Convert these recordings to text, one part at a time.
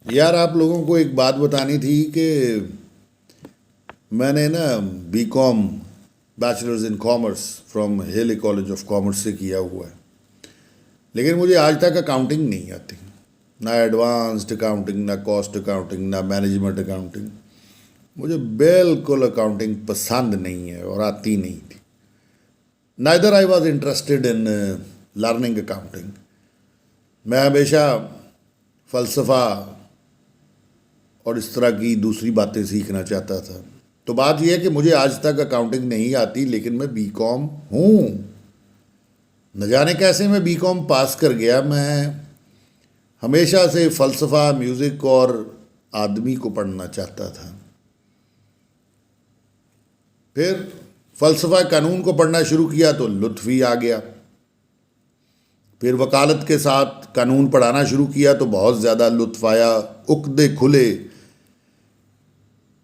यार आप लोगों को एक बात बतानी थी कि मैंने ना BCom bachelors in commerce from Hailey College of Commerce से किया हुआ है। लेकिन मुझे आज तक अकाउंटिंग नहीं आती, ना एडवांस्ड अकाउंटिंग, ना कॉस्ट अकाउंटिंग, ना मैनेजमेंट अकाउंटिंग। मुझे बिल्कुल अकाउंटिंग पसंद नहीं है और आती नहीं थी। Neither I was interested in learning accounting. मैं हमेशा फ़लसफ़ा और इस तरह की दूसरी बातें सीखना चाहता था। तो बात यह है कि मुझे आज तक अकाउंटिंग नहीं आती, लेकिन मैं बीकॉम हूँ। न जाने कैसे मैं बीकॉम पास कर गया। मैं हमेशा से फ़लसफ़ा, म्यूज़िक और आदमी को पढ़ना चाहता था। फिर फ़लसफ़ा कानून को पढ़ना शुरू किया तो लुत्फ़ ही आ गया। फिर वकालत के साथ कानून पढ़ाना शुरू किया तो बहुत ज़्यादा लुत्फ़ आया।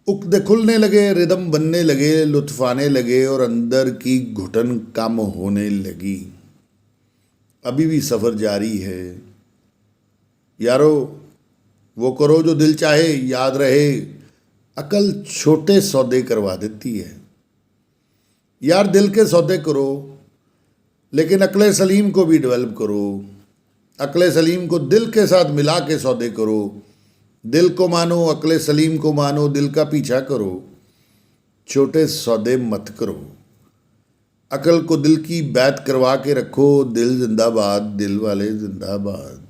उकदे खुलने लगे, रिदम बनने लगे, लुत्फ़ आने लगे और अंदर की घुटन कम होने लगी। अभी भी सफ़र जारी है यारो। वो करो जो दिल चाहे, याद रहे अकल छोटे सौदे करवा देती है। यार दिल के सौदे करो, लेकिन अक्ल सलीम को भी डेवलप करो। अक्ल सलीम को दिल के साथ मिला के सौदे करो। दिल को मानो, अक्ल सलीम को मानो, दिल का पीछा करो। छोटे सौदे मत करो। अकल को दिल की बैत करवा के रखो। दिल जिंदाबाद, दिल वाले जिंदाबाद,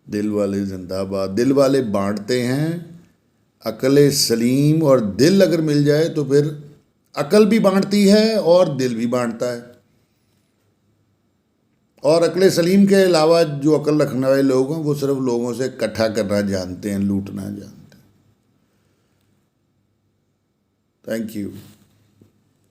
दिल वाले जिंदाबाद। दिल वाले बांटते हैं अकल सलीम, और दिल अगर मिल जाए तो फिर अकल भी बांटती है और दिल भी बांटता है। और अकल सलीम के अलावा जो अकल रखने वाले लोग हैं वो सिर्फ लोगों से इकट्ठा करना जानते हैं, लूटना जानते हैं। Thank you.